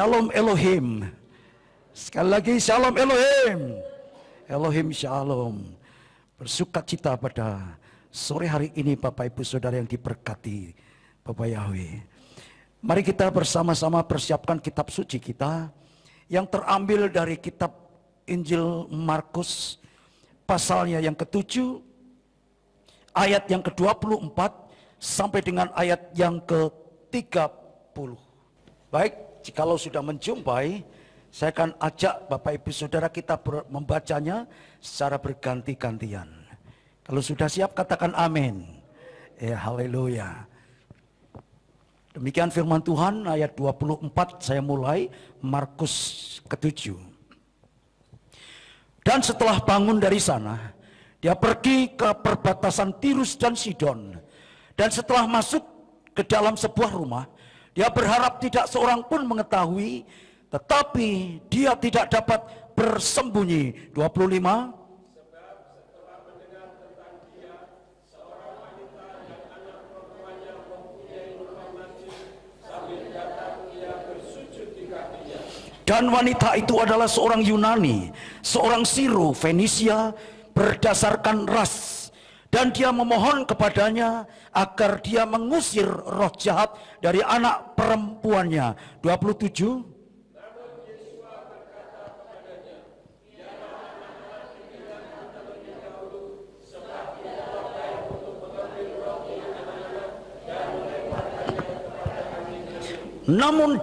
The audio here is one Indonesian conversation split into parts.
Shalom Elohim. Sekali lagi Shalom Elohim. Elohim Shalom. Bersukacita pada sore hari ini Bapak Ibu Saudara yang diberkati Bapak Yahweh. Mari kita bersama-sama persiapkan kitab suci kita yang terambil dari kitab Injil Markus pasalnya yang ke-7 ayat yang ke-24 sampai dengan ayat yang ke-30. Baik, jikalau sudah menjumpai, saya akan ajak Bapak Ibu Saudara kita membacanya secara berganti-gantian. Kalau sudah siap katakan amin. Ya, haleluya. Demikian firman Tuhan ayat 24, saya mulai Markus ke-7. Dan setelah bangun dari sana, dia pergi ke perbatasan Tirus dan Sidon. Dan setelah masuk ke dalam sebuah rumah, dia berharap tidak seorang pun mengetahui, tetapi dia tidak dapat bersembunyi. 25. Sebab setelah mendengar tentang dia, seorang wanita yang anak perempuannya mempunyai rumah najis, sambil datang ia bersujud di kakinya. Dan wanita itu adalah seorang Yunani, seorang Siro Fenisia berdasarkan ras. Dan dia memohon kepadanya agar dia mengusir roh jahat dari anak perempuannya. 27. Namun Yesus berkata kepadanya, "Biarlah anak-anak diberikan terlebih dahulu, sebab tidak baik untuk mengambil roh anak-anak dan melemparkannya kepada anjing-anjing." Namun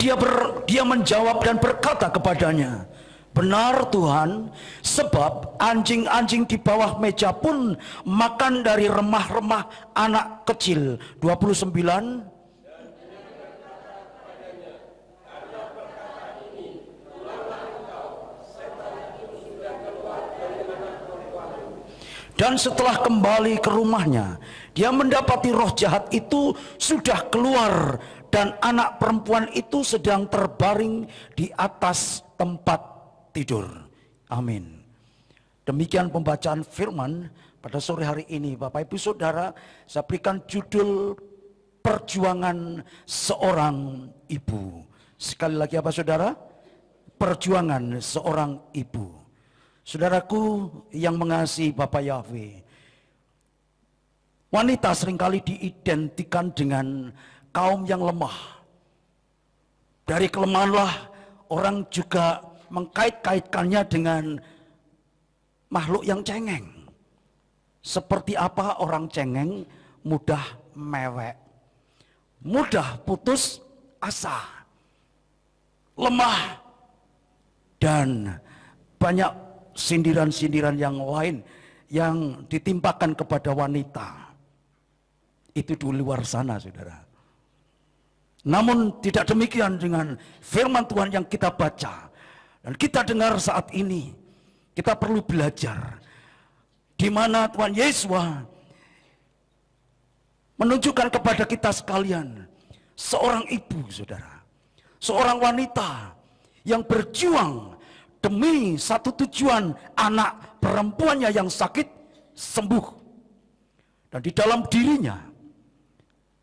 dia menjawab dan berkata kepadanya, "Benar Tuhan, sebab anjing-anjing di bawah meja pun makan dari remah-remah anak kecil." 29. Dan setelah kembali ke rumahnya, dia mendapati roh jahat itu sudah keluar dan anak perempuan itu sedang terbaring di atas tempat tidur. Amin. Demikian pembacaan firman pada sore hari ini. Bapak Ibu Saudara, saya berikan judul perjuangan seorang ibu. Sekali lagi apa Saudara? Perjuangan seorang ibu. Saudaraku yang mengasihi Bapak Yahweh, wanita seringkali diidentikan dengan kaum yang lemah. Dari kelemahanlah orang juga mengkait-kaitkannya dengan makhluk yang cengeng. Seperti apa orang cengeng? Mudah mewek, mudah putus asa, lemah, dan banyak sindiran-sindiran yang lain yang ditimpakan kepada wanita. Itu di luar sana, saudara. Namun tidak demikian dengan firman Tuhan yang kita baca dan kita dengar saat ini. Kita perlu belajar di mana Tuhan Yesus menunjukkan kepada kita sekalian seorang ibu, saudara, seorang wanita yang berjuang demi satu tujuan, anak perempuannya yang sakit sembuh. Dan di dalam dirinya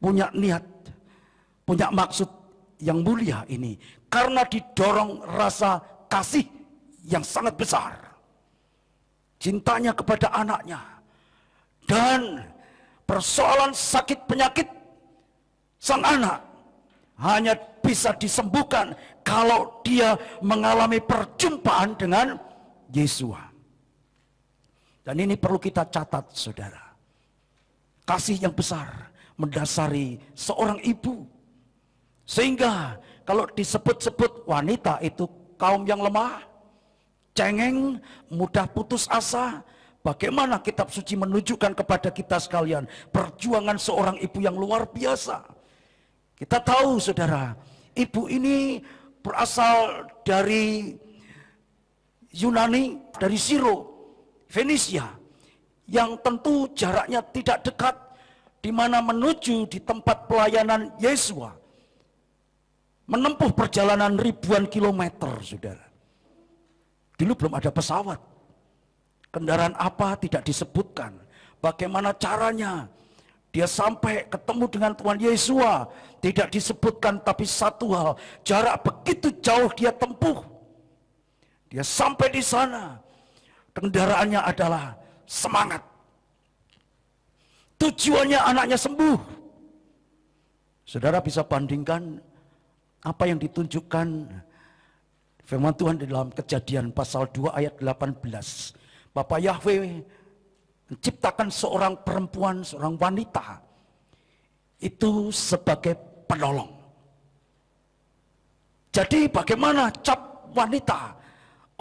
punya niat, punya maksud yang mulia ini, karena didorong rasa kasih yang sangat besar, cintanya kepada anaknya, dan persoalan sakit penyakit sang anak hanya bisa disembuhkan kalau dia mengalami perjumpaan dengan Yesus. Dan ini perlu kita catat, saudara. Kasih yang besar mendasari seorang ibu. Sehingga kalau disebut-sebut wanita itu kaum yang lemah, cengeng, mudah putus asa, bagaimana kitab suci menunjukkan kepada kita sekalian perjuangan seorang ibu yang luar biasa. Kita tahu, saudara, ibu ini berasal dari Yunani, dari Siro Fenisia, yang tentu jaraknya tidak dekat, di mana menuju di tempat pelayanan Yesus menempuh perjalanan ribuan kilometer, saudara. Dulu belum ada pesawat, kendaraan apa tidak disebutkan, bagaimana caranya Dia sampai ketemu dengan Tuhan Yesus. Tidak disebutkan, tapi satu hal, jarak begitu jauh dia tempuh. Dia sampai di sana, kendaraannya adalah semangat. Tujuannya anaknya sembuh. Saudara bisa bandingkan apa yang ditunjukkan firman Tuhan di dalam Kejadian pasal 2 ayat 18. Bapa Yahweh menciptakan seorang perempuan, seorang wanita itu sebagai penolong. Jadi bagaimana cap wanita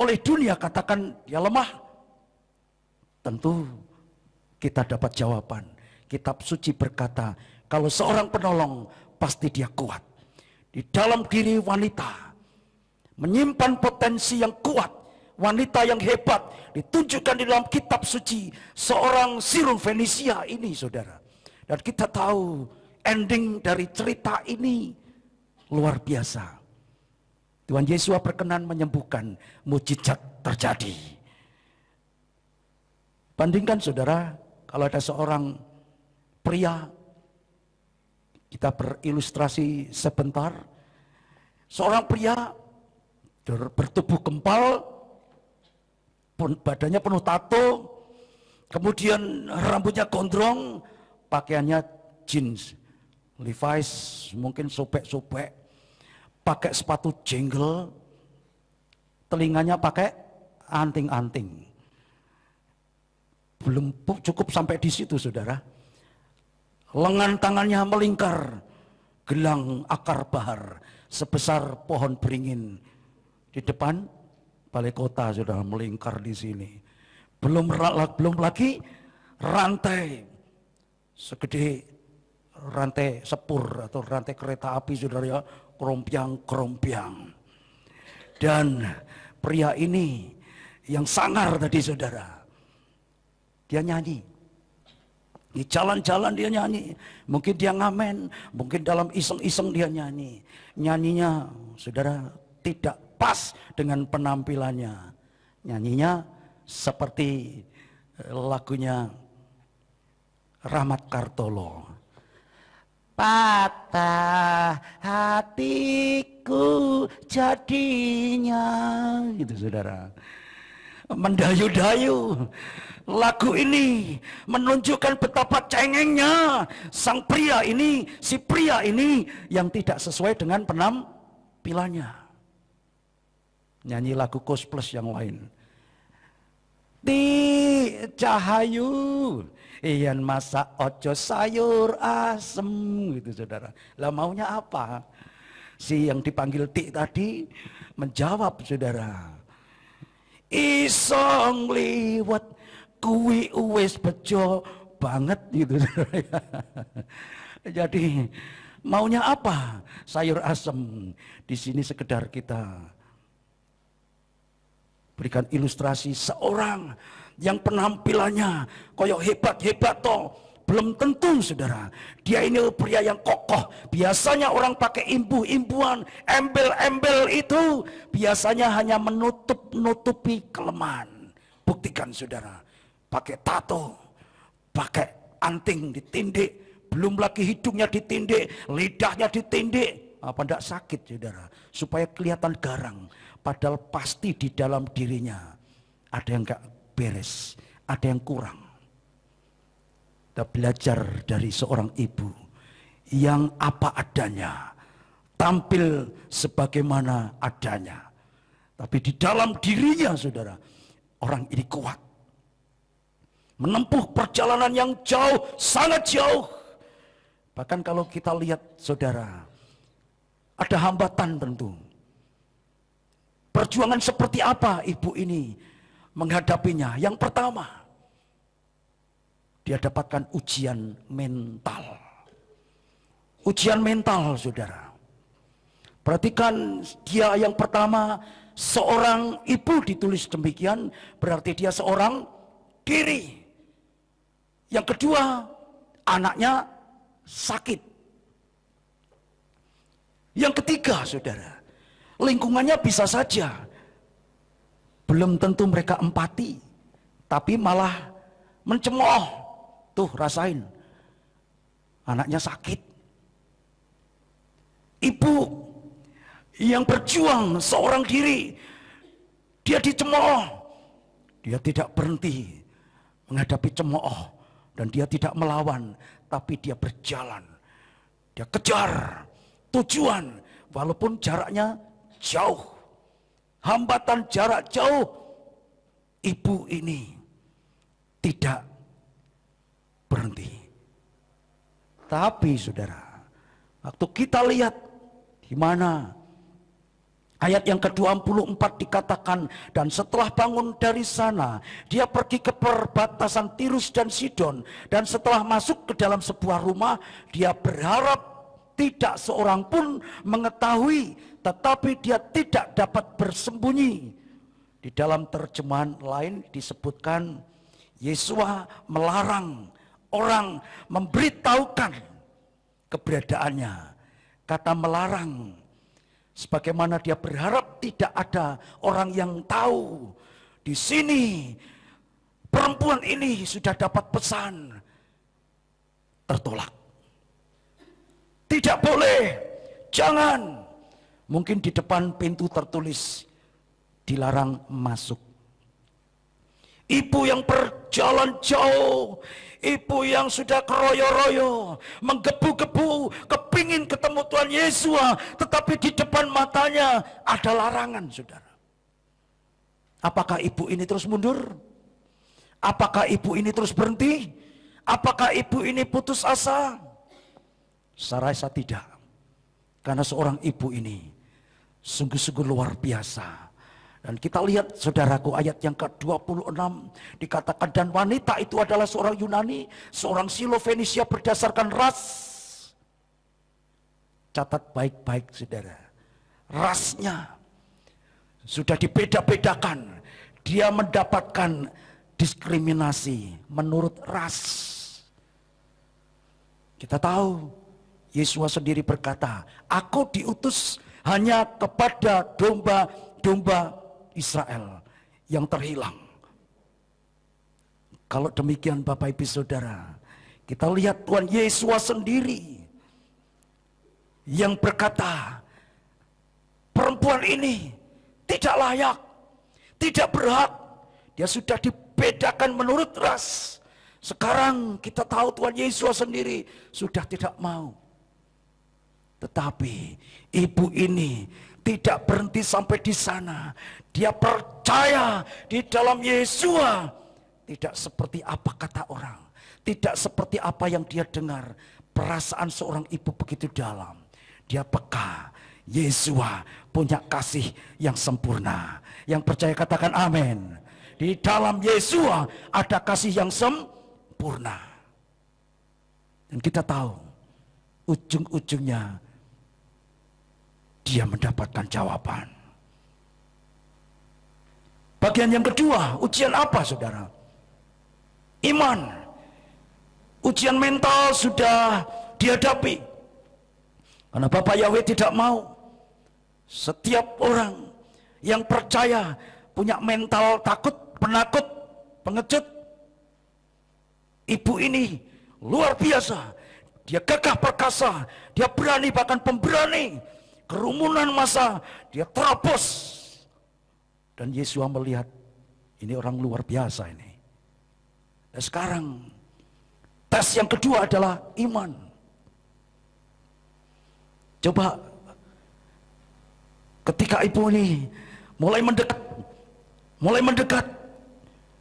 oleh dunia katakan dia lemah? Tentu kita dapat jawaban. Kitab suci berkata, kalau seorang penolong pasti dia kuat. Di dalam diri wanita menyimpan potensi yang kuat, wanita yang hebat, ditunjukkan di dalam kitab suci seorang Sirung Fenisia ini, saudara. Dan kita tahu ending dari cerita ini luar biasa. Tuhan Yesus berkenan menyembuhkan, mujizat terjadi. Bandingkan saudara, kalau ada seorang pria, kita berilustrasi sebentar, seorang pria bertubuh gempal, badannya penuh tato, kemudian rambutnya gondrong, pakaiannya jeans, Levi's, mungkin sobek-sobek, pakai sepatu jenggel, telinganya pakai anting-anting. Belum cukup sampai di situ, saudara. Lengan tangannya melingkar, gelang akar bahar sebesar pohon beringin di depan balai kota, sudah melingkar di sini. Belum lagi rantai segede rantai sepur atau rantai kereta api, saudara ya, kerompiang-kerompiang. Dan pria ini yang sangar tadi, saudara, dia nyanyi. Di jalan-jalan dia nyanyi, mungkin dia ngamen, mungkin dalam iseng-iseng dia nyanyi. Nyanyinya, saudara, tidak pas dengan penampilannya. Nyanyinya seperti lagunya Rahmat Kartolo. Patah hatiku jadinya, gitu saudara. Mendayu-dayu. Lagu ini menunjukkan betapa cengengnya sang pria ini, si pria ini yang tidak sesuai dengan penampilannya. Nyanyi lagu Kos Plus yang lain. Di cahayu iyan masak ojo sayur asem, gitu saudara. Lah maunya apa? Si yang dipanggil Tik tadi menjawab, saudara, isong liwat kuwi uwes bejo banget, gitu saudara. Jadi maunya apa? Sayur asem. Di sini sekedar kita berikan ilustrasi seorang yang penampilannya koyok hebat-hebat toh. Belum tentu, saudara, dia ini pria yang kokoh. Biasanya orang pakai imbu-imbuan, embel-embel itu biasanya hanya menutupi kelemahan. Buktikan, saudara, pakai tato, pakai anting ditindik, belum lagi hidungnya ditindik, lidahnya ditindik. Apa enggak sakit, saudara? Supaya kelihatan garang. Padahal pasti di dalam dirinya ada yang enggak beres, ada yang kurang. Kita belajar dari seorang ibu yang apa adanya, tampil sebagaimana adanya. Tapi di dalam dirinya, saudara, orang ini kuat. Menempuh perjalanan yang jauh, sangat jauh. Bahkan kalau kita lihat, saudara, ada hambatan tentu. Perjuangan seperti apa ibu ini menghadapinya? Yang pertama, dia dapatkan ujian mental. Ujian mental, saudara. Perhatikan, dia yang pertama, seorang ibu ditulis demikian, berarti dia seorang diri. Yang kedua, anaknya sakit. Yang ketiga, saudara, lingkungannya bisa saja belum tentu mereka empati, tapi malah mencemooh. Tuh, rasain. Anaknya sakit. Ibu yang berjuang seorang diri, dia dicemooh. Dia tidak berhenti menghadapi cemooh. Dan dia tidak melawan, tapi dia berjalan. Dia kejar tujuan, walaupun jaraknya jauh. Hambatan jarak jauh. Ibu ini tidak berhenti. Tapi saudara, waktu kita lihat di mana ayat yang ke-24 dikatakan, dan setelah bangun dari sana, dia pergi ke perbatasan Tirus dan Sidon, dan setelah masuk ke dalam sebuah rumah, dia berharap tidak seorang pun mengetahui, tetapi dia tidak dapat bersembunyi. Di dalam terjemahan lain disebutkan, Yesua melarang orang memberitahukan keberadaannya. Kata melarang, sebagaimana dia berharap tidak ada orang yang tahu. Di sini perempuan ini sudah dapat pesan, tertolak. Tidak boleh, jangan. Mungkin di depan pintu tertulis dilarang masuk. Ibu yang berjalan jauh, ibu yang sudah keroyo-royo, menggebu-gebu, kepingin ketemu Tuhan Yesus, tetapi di depan matanya ada larangan, saudara. Apakah ibu ini terus mundur? Apakah ibu ini terus berhenti? Apakah ibu ini putus asa? Saya rasa tidak. Karena seorang ibu ini sungguh-sungguh luar biasa. Dan kita lihat saudaraku ayat yang ke-26 dikatakan, dan wanita itu adalah seorang Yunani, seorang Silo-Fenisia berdasarkan ras. Catat baik-baik saudara, rasnya sudah dibeda-bedakan. Dia mendapatkan diskriminasi menurut ras. Kita tahu Yesus sendiri berkata, aku diutus hanya kepada domba-domba Israel yang terhilang. Kalau demikian Bapak Ibu Saudara, kita lihat Tuhan Yesus sendiri yang berkata, perempuan ini tidak layak, tidak berhak. Dia sudah dibedakan menurut ras. Sekarang kita tahu Tuhan Yesus sendiri sudah tidak mau. Tetapi ibu ini tidak berhenti sampai di sana. Dia percaya di dalam Yesus. Tidak seperti apa kata orang, tidak seperti apa yang dia dengar. Perasaan seorang ibu begitu dalam. Dia peka, Yesus punya kasih yang sempurna. Yang percaya katakan amin. Di dalam Yesus ada kasih yang sempurna. Dan kita tahu ujung-ujungnya dia mendapatkan jawaban. Bagian yang kedua, ujian apa saudara? Iman. Ujian mental sudah dihadapi. Karena Bapak Yahweh tidak mau setiap orang yang percaya punya mental takut, penakut, pengecut. Ibu ini luar biasa. Dia gagah perkasa, dia berani bahkan pemberani. Kerumunan massa dia terobos. Dan Yesus melihat ini orang luar biasa ini. Dan sekarang tes yang kedua adalah iman. Coba ketika ibu ini mulai mendekat,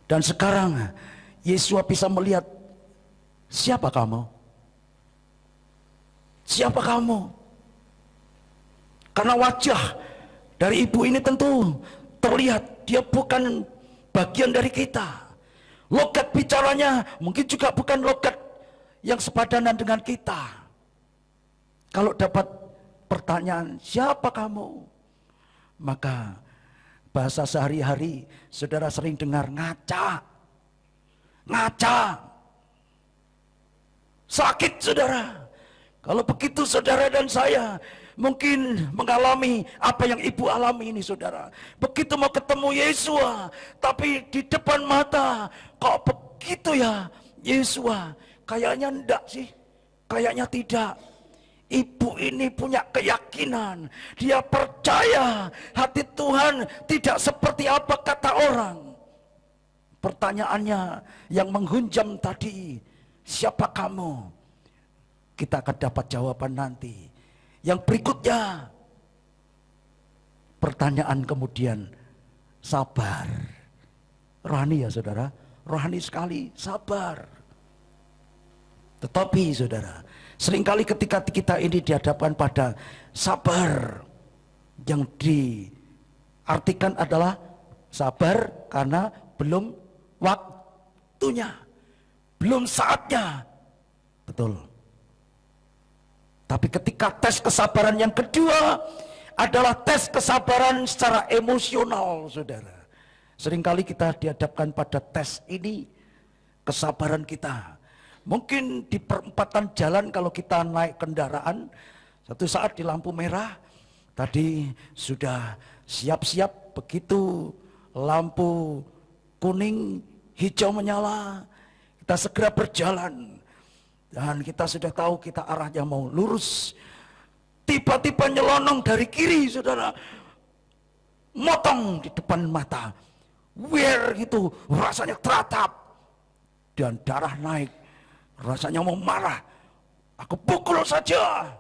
dan sekarang Yesus bisa melihat, siapa kamu? Siapa kamu? Karena wajah dari ibu ini tentu terlihat dia bukan bagian dari kita. Logat bicaranya mungkin juga bukan logat yang sepadanan dengan kita. Kalau dapat pertanyaan, siapa kamu? Maka bahasa sehari-hari saudara sering dengar ngaca. Ngaca. Sakit saudara. Kalau begitu saudara dan saya mungkin mengalami apa yang ibu alami ini saudara. Begitu mau ketemu Yesus, tapi di depan mata kok begitu ya Yesus, kayaknya enggak sih. Kayaknya tidak. Ibu ini punya keyakinan. Dia percaya hati Tuhan tidak seperti apa kata orang. Pertanyaannya yang menghunjam tadi, siapa kamu? Kita akan dapat jawaban nanti. Yang berikutnya, pertanyaan kemudian, sabar. Rohani ya saudara, rohani sekali, sabar. Tetapi saudara, seringkali ketika kita ini dihadapkan pada sabar, yang diartikan adalah sabar karena belum waktunya, belum saatnya. Betul. Tapi ketika tes kesabaran yang kedua adalah tes kesabaran secara emosional, saudara. Seringkali kita dihadapkan pada tes ini, kesabaran kita. Mungkin di perempatan jalan kalau kita naik kendaraan, satu saat di lampu merah, tadi sudah siap-siap, begitu lampu kuning, hijau menyala, kita segera berjalan. Dan kita sudah tahu kita arahnya mau lurus. Tiba-tiba nyelonong dari kiri, saudara. Motong di depan mata. Wer gitu, rasanya teratap. Dan darah naik. Rasanya mau marah. Aku pukul saja.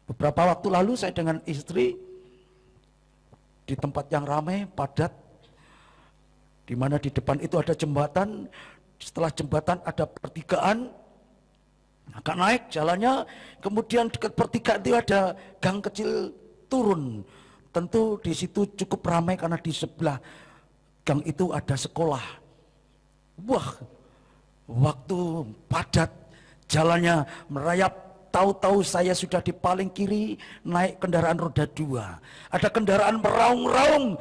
Beberapa waktu lalu saya dengan istri di tempat yang ramai, padat, di mana di depan itu ada jembatan. Setelah jembatan ada pertigaan. Agak naik jalannya, kemudian dekat pertigaan itu ada gang kecil turun. Tentu di situ cukup ramai karena di sebelah gang itu ada sekolah. Wah, waktu padat jalannya merayap, tahu-tahu saya sudah di paling kiri naik kendaraan roda 2. Ada kendaraan meraung-raung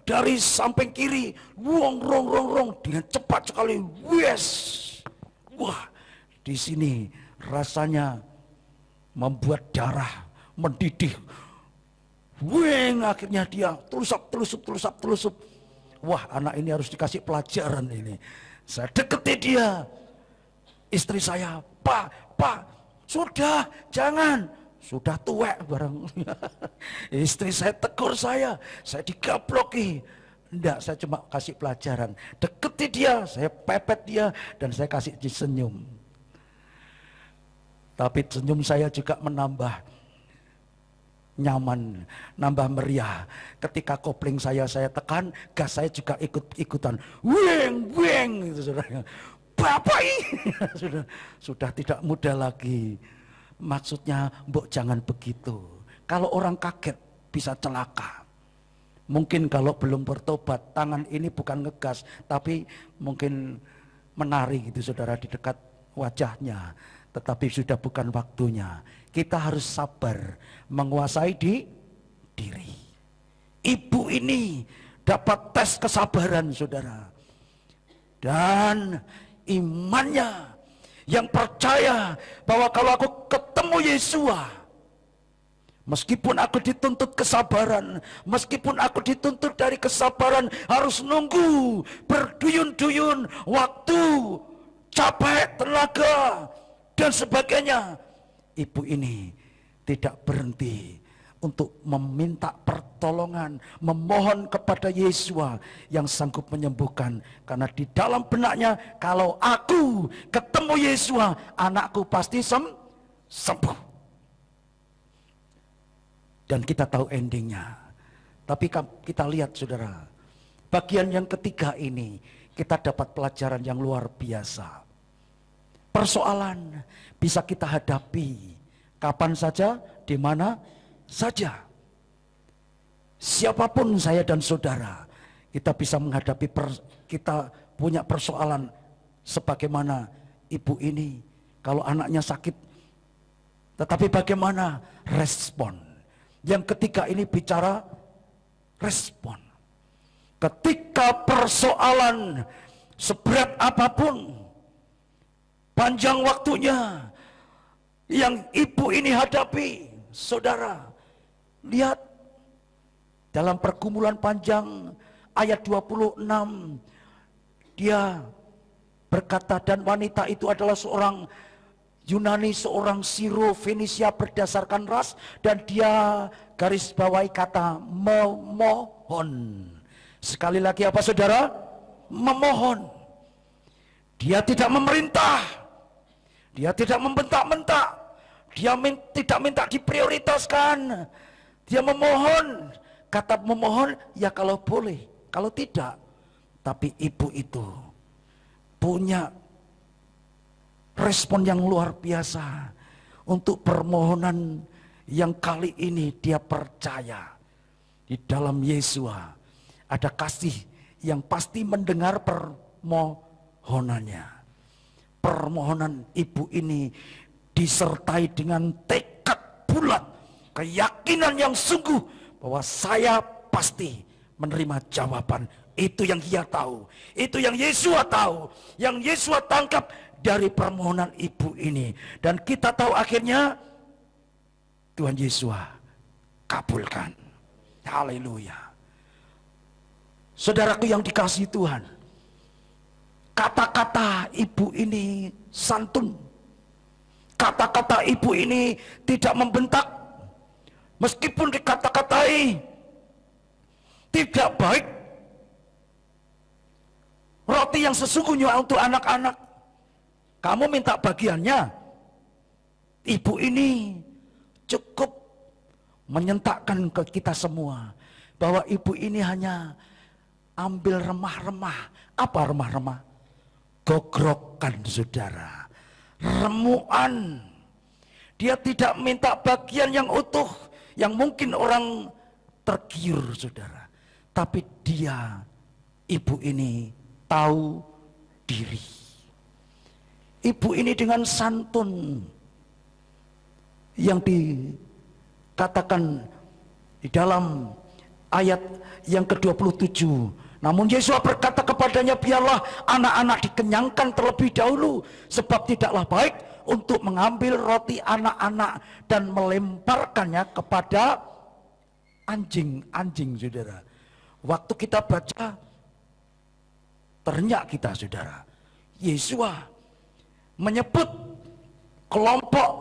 dari samping kiri, wong rong rong rong dengan cepat sekali. Wes, wah, di sini rasanya membuat darah mendidih. Weng, akhirnya dia telusup. Wah, anak ini harus dikasih pelajaran ini. Saya deketi dia. Istri saya, Pak, sudah, jangan. Sudah tuwek bareng. Istri saya tegur saya digabloki. Enggak, saya cuma kasih pelajaran. Deketi dia, saya pepet dia, dan saya kasih senyum. Tapi senyum saya juga menambah nyaman, nambah meriah. Ketika kopling saya tekan, gas saya juga ikut-ikutan. Weng, gitu, saudara. Bapak ini sudah tidak muda lagi. Maksudnya, mbok jangan begitu. Kalau orang kaget bisa celaka. Mungkin kalau belum bertobat, tangan ini bukan ngegas, tapi mungkin menari gitu, saudara, di dekat wajahnya. Tetapi sudah bukan waktunya. Kita harus sabar menguasai diri. Ibu ini dapat tes kesabaran, saudara. Dan imannya yang percaya bahwa kalau aku ketemu Yesua, meskipun aku dituntut kesabaran, meskipun aku dituntut dari kesabaran, harus nunggu berduyun-duyun waktu, capek, tenaga, dan sebagainya. Ibu ini tidak berhenti untuk meminta pertolongan, memohon kepada Yesua yang sanggup menyembuhkan. Karena di dalam benaknya, kalau aku ketemu Yesua, anakku pasti sembuh. Dan kita tahu endingnya. Tapi kita lihat, saudara, bagian yang ketiga ini kita dapat pelajaran yang luar biasa. Persoalan bisa kita hadapi kapan saja, di mana saja. Siapapun saya dan saudara, kita bisa menghadapi, kita punya persoalan sebagaimana ibu ini. Kalau anaknya sakit, tetapi bagaimana respon? Yang ketiga ini bicara respon. Ketika persoalan seberat apapun, panjang waktunya yang ibu ini hadapi, saudara, lihat dalam pergumulan panjang ayat 26, dia berkata, dan wanita itu adalah seorang Yunani seorang Siro Fenisia berdasarkan ras, dan dia garis bawahi kata memohon. Sekali lagi apa saudara? Memohon. Dia tidak memerintah, dia tidak membentak-bentak, dia tidak minta diprioritaskan. Dia memohon. Kata memohon ya kalau boleh, kalau tidak. Tapi ibu itu punya respon yang luar biasa untuk permohonan yang kali ini dia percaya di dalam Yesua ada kasih yang pasti mendengar permohonannya. Permohonan ibu ini disertai dengan tekad bulat, keyakinan yang sungguh bahwa saya pasti menerima jawaban. Itu yang dia tahu, itu yang Yesua tahu, yang Yesua tangkap dari permohonan ibu ini. Dan kita tahu akhirnya Tuhan Yesus kabulkan. Haleluya. Saudaraku yang dikasihi Tuhan, kata-kata ibu ini santun. Kata-kata ibu ini tidak membentak. Meskipun dikata-katai tidak baik, roti yang sesungguhnya untuk anak-anak, kamu minta bagiannya. Ibu ini cukup menyentakkan ke kita semua bahwa ibu ini hanya ambil remah-remah. Apa remah-remah? Gogrokan, saudara. Remuan. Dia tidak minta bagian yang utuh, yang mungkin orang tergiur, saudara. Tapi dia, ibu ini tahu diri. Ibu ini dengan santun yang dikatakan di dalam ayat yang ke-27. Namun Yesus berkata kepadanya, biarlah anak-anak dikenyangkan terlebih dahulu, sebab tidaklah baik untuk mengambil roti anak-anak dan melemparkannya kepada anjing-anjing, saudara. Waktu kita baca, ternyak kita, saudara. Yesus menyebut kelompok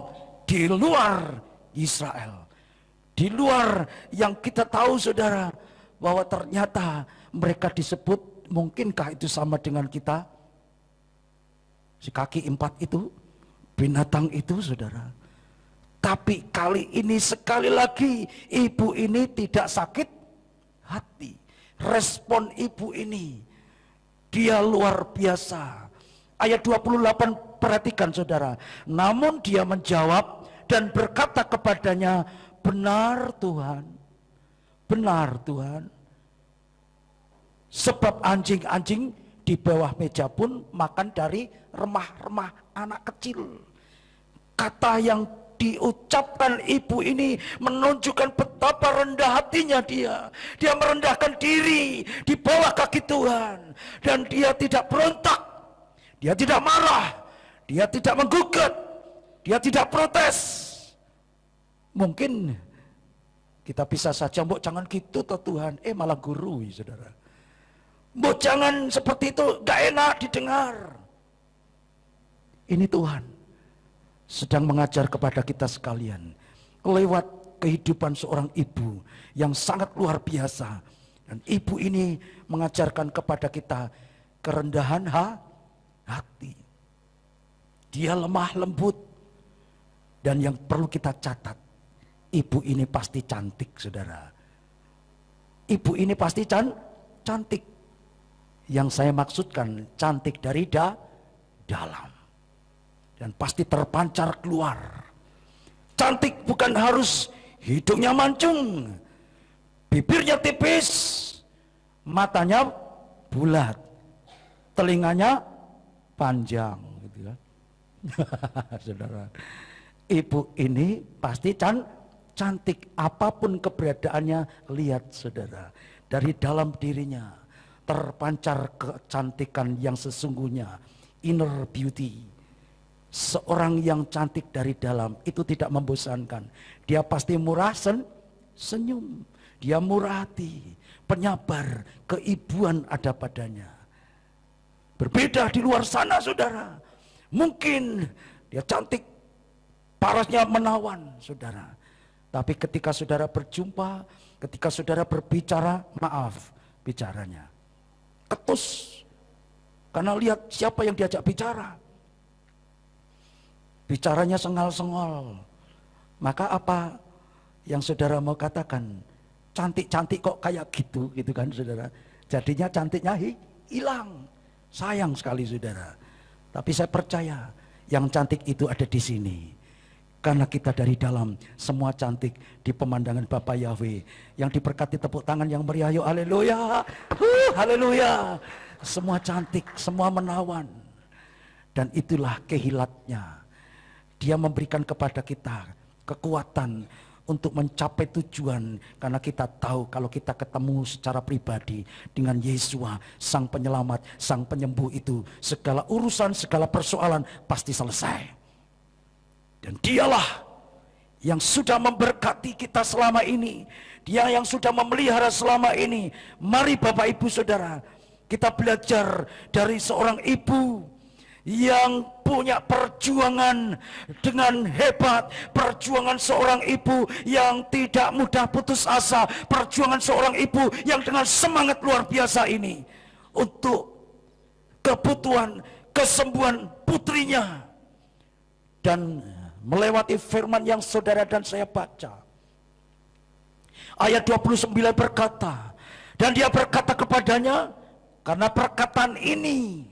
di luar Israel, di luar yang kita tahu, saudara, bahwa ternyata mereka disebut, mungkinkah itu sama dengan kita? Si kaki 4 itu, binatang itu, saudara. Tapi kali ini sekali lagi ibu ini tidak sakit hati. Respon ibu ini, dia luar biasa. Ayat 28, perhatikan saudara. Namun dia menjawab dan berkata kepadanya, benar Tuhan, benar Tuhan. Sebab anjing-anjing di bawah meja pun makan dari remah-remah anak kecil. Kata yang diucapkan ibu ini menunjukkan betapa rendah hatinya dia. Dia merendahkan diri di bawah kaki Tuhan. Dan dia tidak berontak. Dia tidak marah, dia tidak menggugat, dia tidak protes. Mungkin kita bisa saja, mbok jangan gitu toh Tuhan, malah gurui, saudara. Mbok jangan seperti itu, gak enak didengar. Ini Tuhan sedang mengajar kepada kita sekalian lewat kehidupan seorang ibu yang sangat luar biasa. Dan ibu ini mengajarkan kepada kita kerendahan hati. Dia lemah lembut. Dan yang perlu kita catat, ibu ini pasti cantik, saudara. Ibu ini pasti cantik. Yang saya maksudkan cantik dari dalam. Dan pasti terpancar keluar. Cantik bukan harus hidungnya mancung, bibirnya tipis, matanya bulat, telinganya panjang, gitu kan. Saudara, ibu ini pasti cantik, apapun keberadaannya. Lihat saudara, dari dalam dirinya terpancar kecantikan yang sesungguhnya, inner beauty. Seorang yang cantik dari dalam itu tidak membosankan. Dia pasti murah senyum, dia murah hati, penyabar, keibuan ada padanya. Berbeda di luar sana, saudara. Mungkin dia cantik parasnya menawan, saudara. Tapi ketika saudara berjumpa, ketika saudara berbicara, maaf bicaranya ketus. Karena lihat siapa yang diajak bicara. Bicaranya sengal-sengol. Maka apa yang saudara mau katakan? Cantik-cantik kok kayak gitu, gitu kan saudara. Jadinya cantiknya hilang. Sayang sekali saudara. Tapi saya percaya yang cantik itu ada di sini. Karena kita dari dalam semua cantik di pemandangan Bapa Yahweh. Yang diberkati tepuk tangan yang meriah, yuk haleluya. Haleluya. Semua cantik, semua menawan. Dan itulah kehilatnya. Dia memberikan kepada kita kekuatan untuk mencapai tujuan. Karena kita tahu kalau kita ketemu secara pribadi dengan Yesua, Sang Penyelamat, Sang Penyembuh itu, segala urusan, segala persoalan pasti selesai. Dan dialah yang sudah memberkati kita selama ini. Dia yang sudah memelihara selama ini. Mari Bapak Ibu Saudara, kita belajar dari seorang ibu yang punya perjuangan dengan hebat. Perjuangan seorang ibu yang tidak mudah putus asa. Perjuangan seorang ibu yang dengan semangat luar biasa ini untuk kebutuhan kesembuhan putrinya. Dan melewati firman yang saudara dan saya baca, ayat 29 berkata, dan dia berkata kepadanya, karena perkataan ini,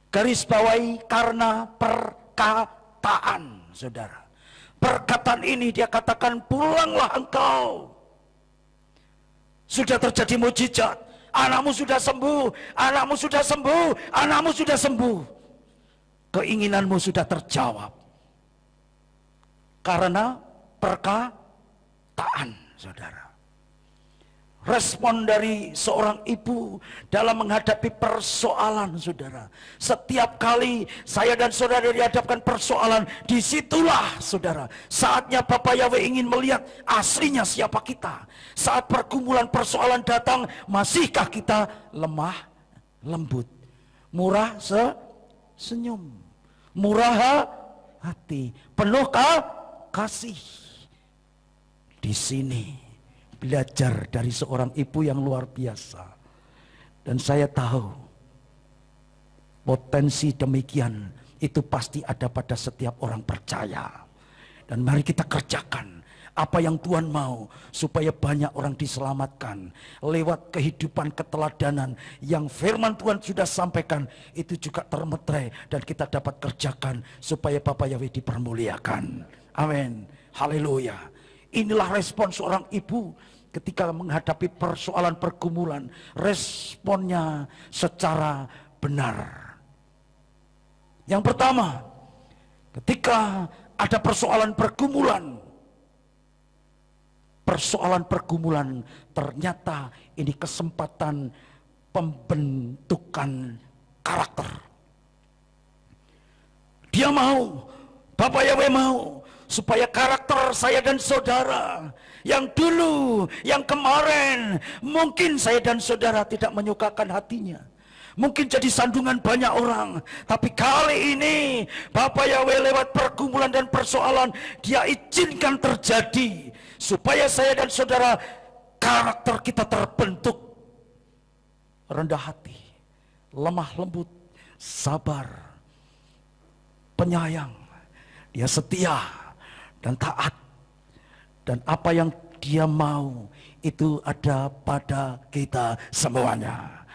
garis bawahi, karena perkataan, saudara, perkataan ini dia katakan, pulanglah engkau, sudah terjadi mujizat, anakmu sudah sembuh, anakmu sudah sembuh, anakmu sudah sembuh, keinginanmu sudah terjawab. Karena perkataan, saudara. Respon dari seorang ibu dalam menghadapi persoalan, saudara. Setiap kali saya dan saudara dihadapkan persoalan, disitulah, saudara, saatnya Bapa Yahweh ingin melihat aslinya siapa kita. Saat pergumulan persoalan datang, masihkah kita lemah, lembut, murah senyum, murah hati, penuhkah kasih. Di sini belajar dari seorang ibu yang luar biasa. Dan saya tahu potensi demikian itu pasti ada pada setiap orang percaya. Dan mari kita kerjakan apa yang Tuhan mau, supaya banyak orang diselamatkan lewat kehidupan keteladanan yang firman Tuhan sudah sampaikan. Itu juga termeterai dan kita dapat kerjakan supaya Bapa Yahweh dipermuliakan. Amin, haleluya. Inilah respon seorang ibu ketika menghadapi persoalan pergumulan. Responnya secara benar. Yang pertama, ketika ada persoalan pergumulan, ternyata ini kesempatan pembentukan karakter. Dia mau, Bapak Yahweh mau, supaya karakter saya dan saudara yang dulu, yang kemarin, mungkin saya dan saudara tidak menyukakan hatinya, mungkin jadi sandungan banyak orang, tapi kali ini Bapak Yahweh lewat pergumulan dan persoalan Dia izinkan terjadi, supaya saya dan saudara karakter kita terbentuk. Rendah hati, lemah lembut, sabar, penyayang. Dia setia dan taat, dan apa yang Dia mau itu ada pada kita semuanya.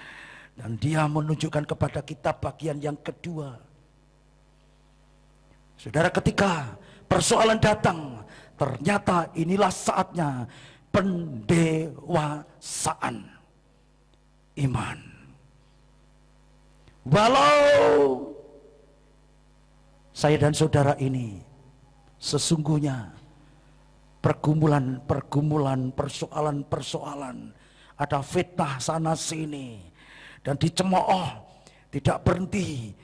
Dan Dia menunjukkan kepada kita bagian yang kedua. Saudara, ketika persoalan datang, ternyata inilah saatnya pendewasaan iman. Walau saya dan saudara ini sesungguhnya pergumulan, persoalan, ada fitnah sana sini, dan dicemooh, tidak berhenti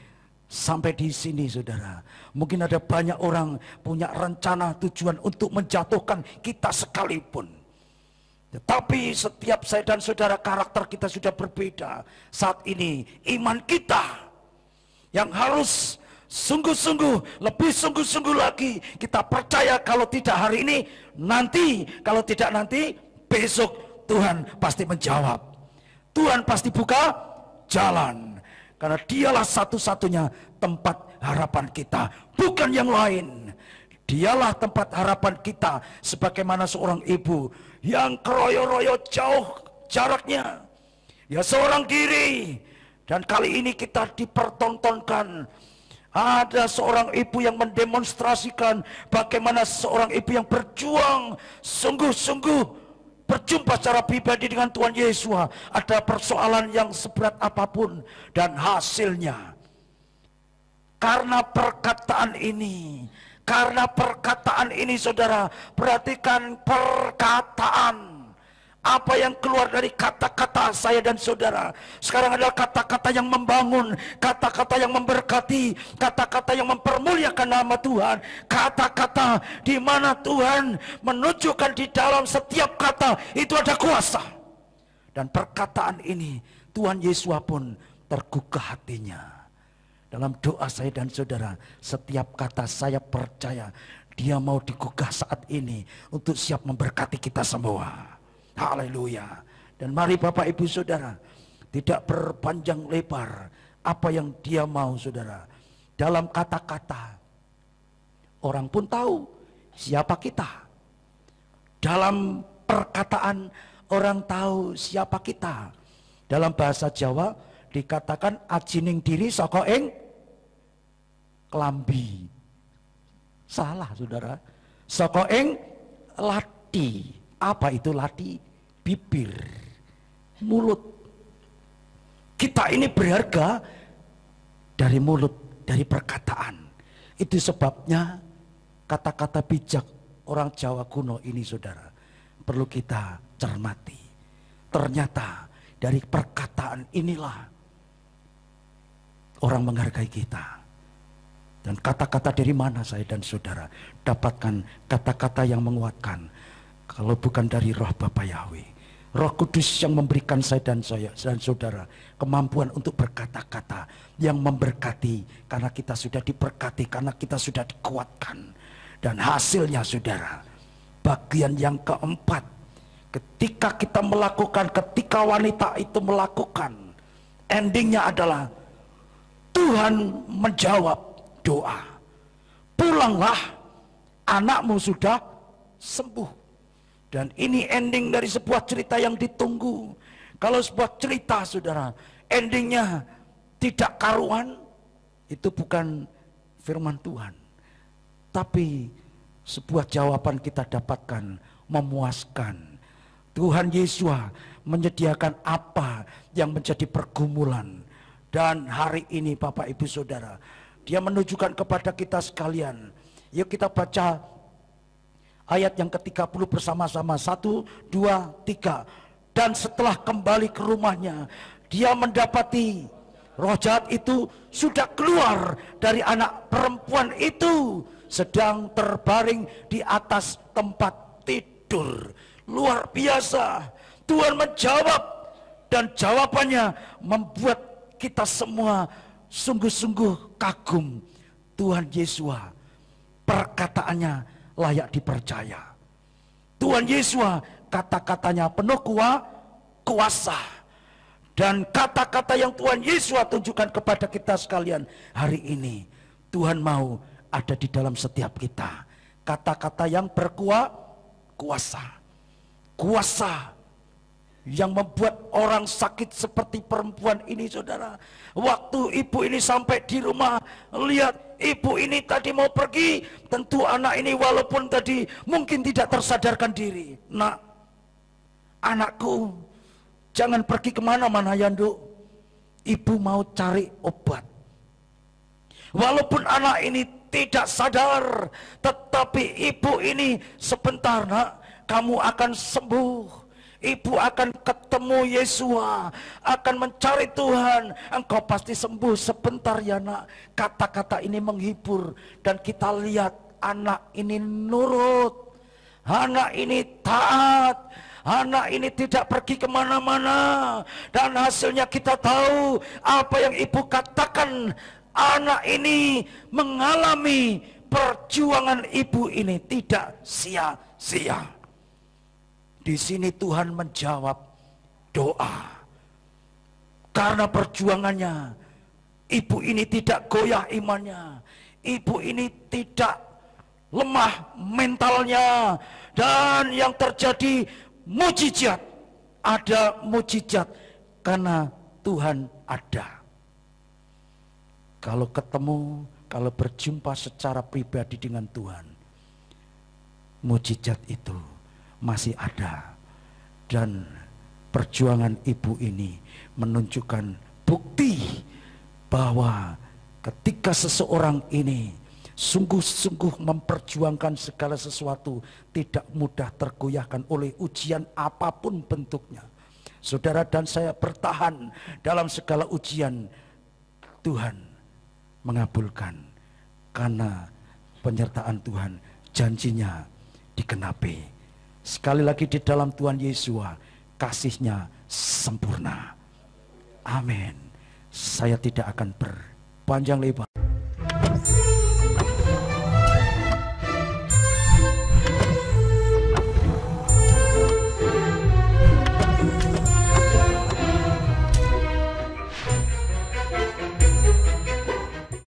sampai di sini, saudara. Mungkin ada banyak orang punya rencana tujuan untuk menjatuhkan kita sekalipun. Tetapi setiap saya dan saudara karakter kita sudah berbeda. Saat ini iman kita yang harus Sungguh-sungguh, lebih sungguh-sungguh lagi kita percaya kalau tidak hari ini, nanti. Kalau tidak nanti, besok Tuhan pasti menjawab. Tuhan pasti buka jalan. Karena dialah satu-satunya tempat harapan kita, bukan yang lain. Dialah tempat harapan kita, sebagaimana seorang ibu yang keroyo-royo jauh jaraknya, ya seorang diri. Dan kali ini kita dipertontonkan, ada seorang ibu yang mendemonstrasikan bagaimana seorang ibu yang berjuang sungguh-sungguh berjumpa secara pribadi dengan Tuhan Yesus. Ada persoalan yang seberat apapun, dan hasilnya karena perkataan ini. Karena perkataan ini, saudara, perhatikan perkataan. Apa yang keluar dari kata-kata saya dan saudara sekarang adalah kata-kata yang membangun, kata-kata yang memberkati, kata-kata yang mempermuliakan nama Tuhan, kata-kata di mana Tuhan menunjukkan di dalam setiap kata itu ada kuasa. Dan perkataan ini Tuhan Yesus pun tergugah hatinya. Dalam doa saya dan saudara, setiap kata saya percaya Dia mau digugah saat ini untuk siap memberkati kita semua. Haleluya. Dan mari Bapak Ibu Saudara, tidak berpanjang lebar, apa yang Dia mau, saudara. Dalam kata-kata orang pun tahu siapa kita. Dalam perkataan orang tahu siapa kita. Dalam bahasa Jawa dikatakan ajining diri saka ing klambi. Salah, saudara. Saka ing lati. Apa itu lati? Bibir, mulut. Kita ini berharga dari mulut, dari perkataan. Itu sebabnya kata-kata bijak orang Jawa kuno ini, saudara, perlu kita cermati. Ternyata dari perkataan inilah orang menghargai kita. Dan kata-kata dari mana saya dan saudara dapatkan kata-kata yang menguatkan? Kalau bukan dari roh Bapa Yahweh, Roh Kudus yang memberikan saya dan saudara kemampuan untuk berkata-kata yang memberkati. Karena kita sudah diberkati, karena kita sudah dikuatkan. Dan hasilnya, saudara, bagian yang keempat, ketika kita melakukan, ketika wanita itu melakukan, endingnya adalah Tuhan menjawab doa. Pulanglah, anakmu sudah sembuh. Dan ini ending dari sebuah cerita yang ditunggu. Kalau sebuah cerita, saudara, endingnya tidak karuan, itu bukan firman Tuhan. Tapi sebuah jawaban kita dapatkan memuaskan. Tuhan Yesus menyediakan apa yang menjadi pergumulan. Dan hari ini Bapak Ibu Saudara, Dia menunjukkan kepada kita sekalian. Yuk kita baca ayat yang ke-30 bersama-sama. 1, 2, 3. Dan setelah kembali ke rumahnya, dia mendapati roh jahat itu sudah keluar dari anak perempuan itu, sedang terbaring di atas tempat tidur. Luar biasa. Tuhan menjawab, dan jawabannya membuat kita semua sungguh-sungguh kagum. Tuhan Yesus, perkataannya layak dipercaya. Tuhan Yesus, kata-katanya penuh kuasa. Dan kata-kata yang Tuhan Yesus tunjukkan kepada kita sekalian hari ini, Tuhan mau ada di dalam setiap kita. Kata-kata yang berkuasa. Kuasa yang membuat orang sakit seperti perempuan ini, saudara. Waktu ibu ini sampai di rumah, lihat ibu ini tadi mau pergi, tentu anak ini walaupun tadi mungkin tidak tersadarkan diri. Nak, anakku, jangan pergi kemana-mana ya, Nduk. Ibu mau cari obat. Walaupun anak ini tidak sadar, tetapi ibu ini sebentar, nak, kamu akan sembuh. Ibu akan ketemu Yesua, akan mencari Tuhan. Engkau pasti sembuh sebentar ya, nak. Kata-kata ini menghibur. Dan kita lihat anak ini nurut, anak ini taat, anak ini tidak pergi kemana-mana. Dan hasilnya kita tahu apa yang ibu katakan anak ini mengalami perjuangan ibu ini tidak sia-sia. Di sini Tuhan menjawab doa. Karena perjuangannya, ibu ini tidak goyah imannya. Ibu ini tidak lemah mentalnya. Dan yang terjadi mujizat. Ada mujizat karena Tuhan ada. Kalau ketemu, kalau berjumpa secara pribadi dengan Tuhan, mujizat itu masih ada. Dan perjuangan ibu ini menunjukkan bukti bahwa ketika seseorang ini sungguh-sungguh memperjuangkan segala sesuatu, tidak mudah tergoyahkan oleh ujian apapun bentuknya. Saudara dan saya bertahan dalam segala ujian, Tuhan mengabulkan karena penyertaan Tuhan, janjinya digenapi. Sekali lagi di dalam Tuhan Yesus, kasih-Nya sempurna. Amin. Saya tidak akan berpanjang lebar.